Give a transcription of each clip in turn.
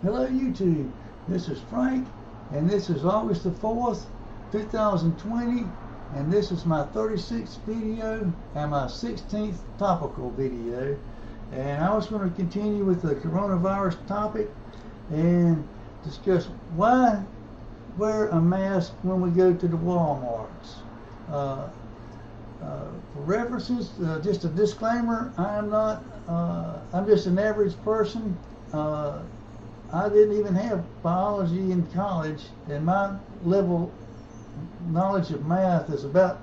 Hello YouTube, this is Frank, and this is August the 4th, 2020, and this is my 36th video and my 16th topical video. And I was going to continue with the coronavirus topic and discuss why wear a mask when we go to the Walmarts. For references, just a disclaimer, I'm just an average person. I didn't even have biology in college, and my level knowledge of math is about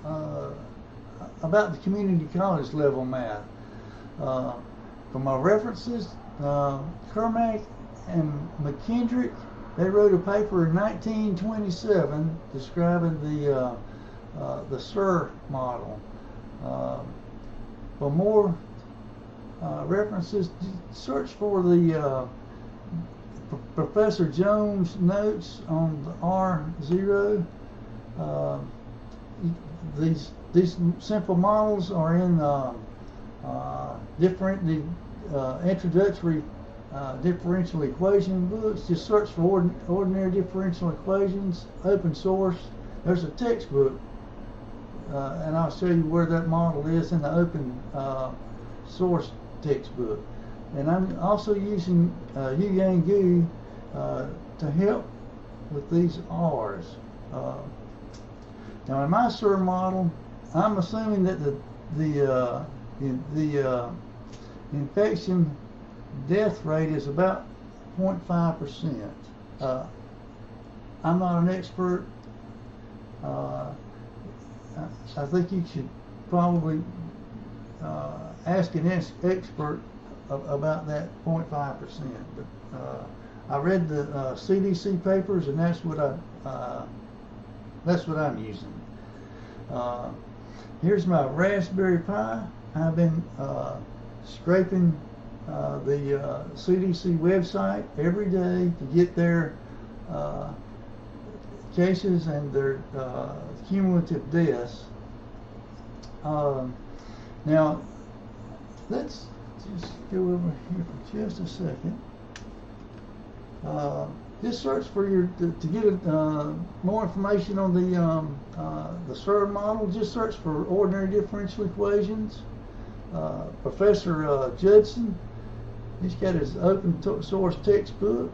the community college level math. For my references, Kermack and McKendrick, they wrote a paper in 1927 describing the SIR model. For more references, search for the Professor Jones' notes on the R0. These simple models are in introductory differential equation books. Just search for ordinary differential equations, open source. There's a textbook, and I'll show you where that model is in the open source textbook. And I'm also using Yang Gu to help with these R's. Now in my SIR model, I'm assuming that the infection death rate is about 0.5%. I'm not an expert. I think you should probably ask an expert about that 0.5%. But I read the CDC papers, and that's what I'm using. Here's my Raspberry Pi. I've been scraping the CDC website every day to get their cases and their cumulative deaths. Now, let's just go over here for just a second. Just search for to get more information on the SIR model. Just search for ordinary differential equations. Professor Judson, he's got his open source textbook.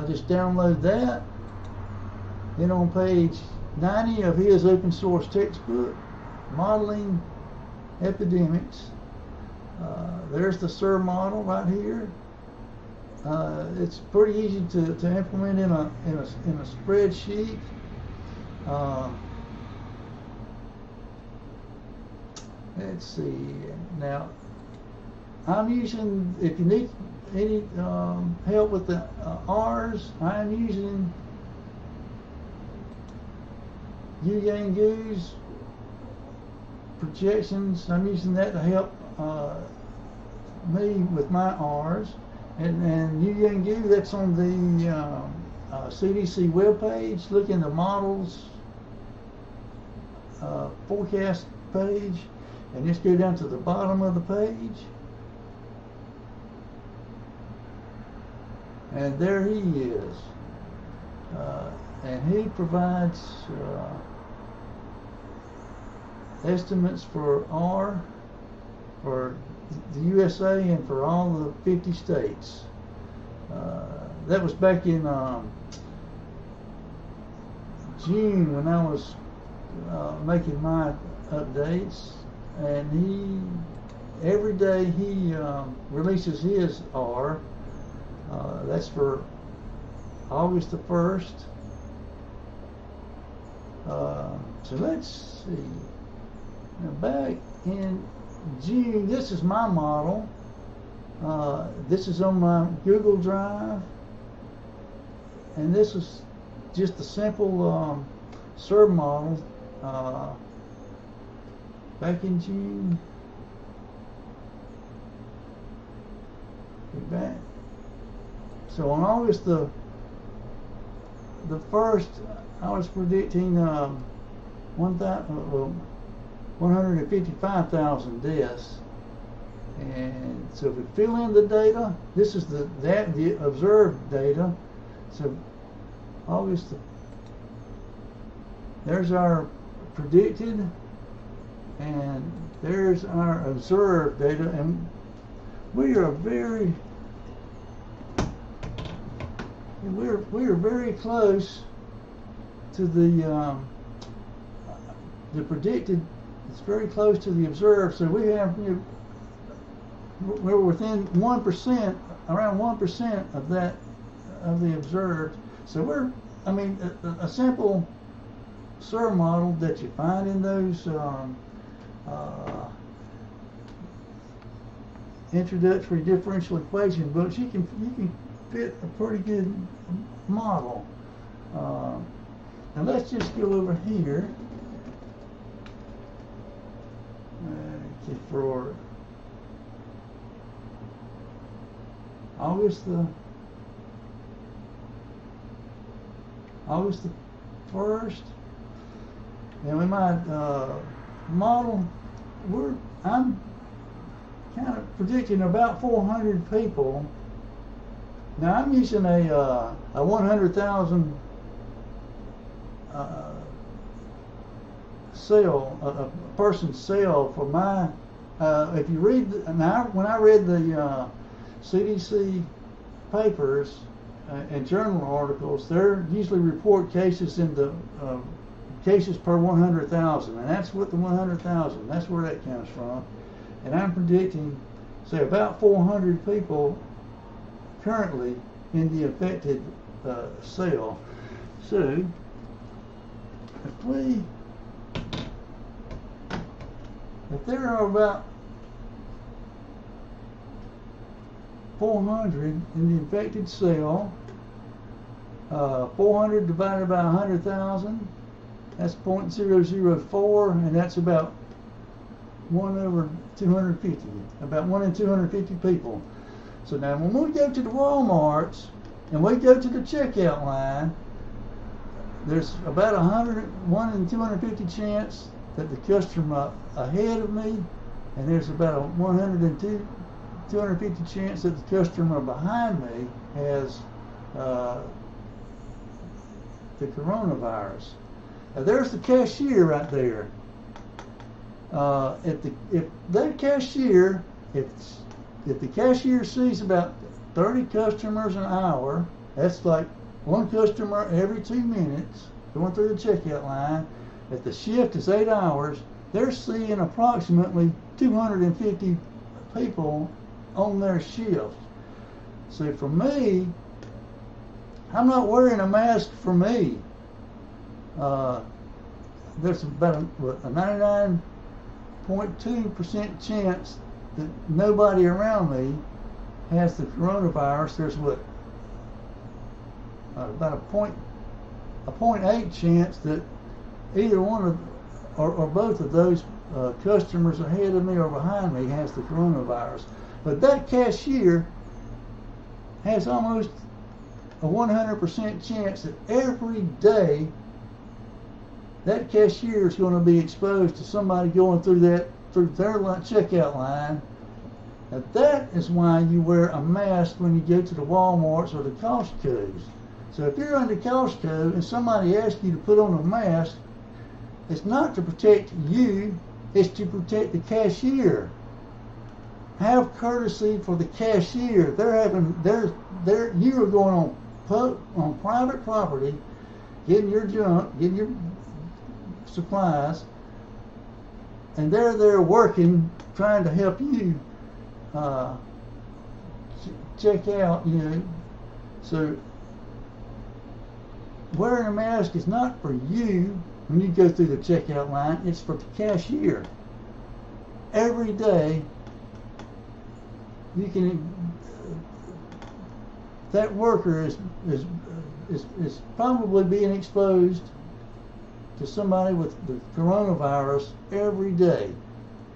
Just download that. Then on page 90 of his open source textbook, Modeling Epidemics, there's the SIR model right here. It's pretty easy to implement in a spreadsheet. Let's see. Now, I'm using, if you need any help with the R's, I'm using Yang Gu's projections. I'm using that to help me with my R's. And Yang Gu, that's on the CDC webpage. Look in the models forecast page, and just go down to the bottom of the page. And there he is. And he provides estimates for R for the USA and for all the 50 states. That was back in June when I was making my updates, and every day he releases his R. That's for August the 1st. So let's see. Now back in June, this is my model. This is on my Google Drive, and this is just a simple SIR model back in June. Get back. So on August the 1st, I was predicting 155,000 deaths. And so if we fill in the data, this is the observed data. So August, there's our predicted, and there's our observed data, and we are very close to the predicted. It's very close to the observed. So we have, we're within 1%, around 1% of that, of the observed. So we're, I mean, a simple SIR model that you find in those introductory differential equation books, you can fit a pretty good model. Now let's just go over here for August the 1st, and we might model. I'm kind of predicting about 400 people. Now I'm using a 100,000 cell, a person's cell for my. If you read when I read the CDC papers and journal articles, they usually report cases in the cases per 100,000, and that's what the 100,000. That's where that comes from. And I'm predicting, say, about 400 people currently in the affected cell. So if there are about 400 in the infected cell, 400 divided by 100,000, that's 0.004, and that's about 1 over 250, about 1 in 250 people. So now when we go to the Walmarts and we go to the checkout line, there's about 1 in 250 chance that the customer ahead of me, and there's about a 250 chance that the customer behind me has the coronavirus. Now there's the cashier right there. If the cashier sees about 30 customers an hour, that's like one customer every 2 minutes going through the checkout line. If the shift is 8 hours, they're seeing approximately 250 people on their shift. So for me, I'm not wearing a mask for me. There's about a 99.2% chance that nobody around me has the coronavirus. There's about a 0.8 chance that either one of or both of those customers ahead of me or behind me has the coronavirus. But that cashier has almost a 100% chance that every day that cashier is going to be exposed to somebody going through their checkout line. Now that is why you wear a mask when you go to the Walmarts or the Costco's. So if you're under Costco and somebody asks you to put on a mask, it's not to protect you, it's to protect the cashier. Have courtesy for the cashier. You are going on private property, getting your junk, getting your supplies, and they're there working, trying to help you check out, So wearing a mask is not for you when you go through the checkout line, it's for the cashier. Every day that worker is probably being exposed to somebody with the coronavirus every day.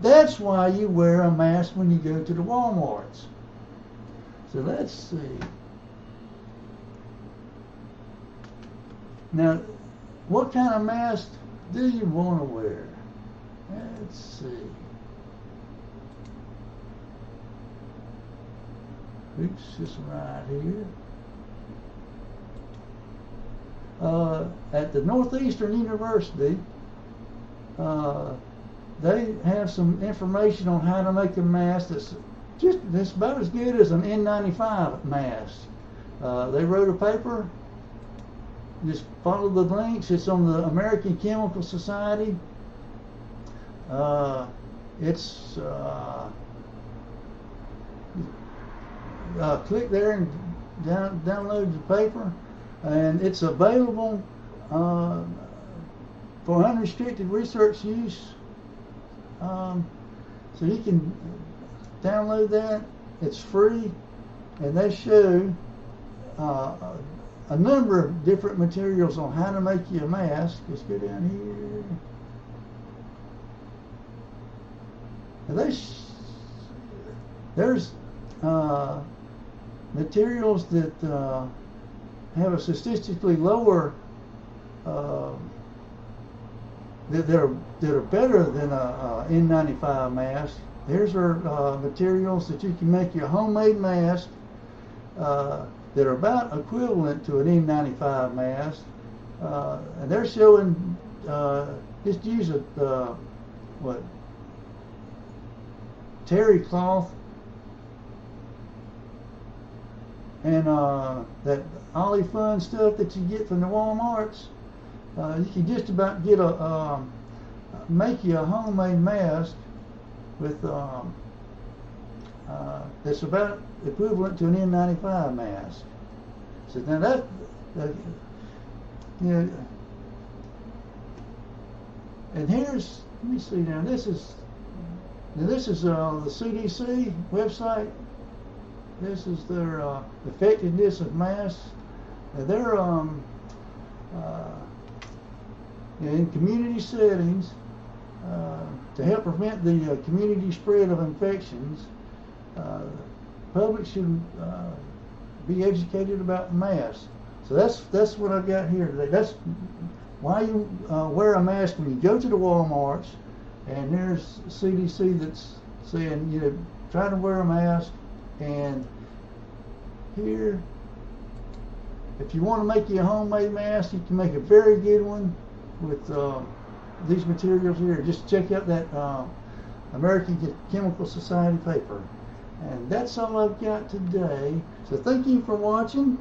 That's why you wear a mask when you go to the Walmarts. So let's see. Now, what kind of mask do you want to wear? Let's see. Oops, this one right here. At the Northeastern University, they have some information on how to make a mask that's about as good as an N95 mask. They wrote a paper. Just follow the links. It's on the American Chemical Society. Click there and download the paper, and it's available for unrestricted research use. So you can download that. It's free, and they show a number of different materials on how to make you a mask. Let's go down here. Now there's materials that have a statistically lower that are better than a N95 mask. Here's our materials that you can make your homemade mask that are about equivalent to an N95 mask, and they're showing just use a terry cloth and that Ollie Fun stuff that you get from the Walmarts. You can just about get make you a homemade mask with that's about equivalent to an N95 mask. So now that and here's, let me see now. This is the CDC website. This is their effectiveness of masks. Now they're in community settings to help prevent the community spread of infections. Public should be educated about masks. So that's what I've got here today. That's why you wear a mask when you go to the Walmarts. And there's CDC that's saying, try to wear a mask. And here, if you want to make you a homemade mask, you can make a very good one with these materials here. Just check out that American Chemical Society paper. And that's all I've got today. So thank you for watching.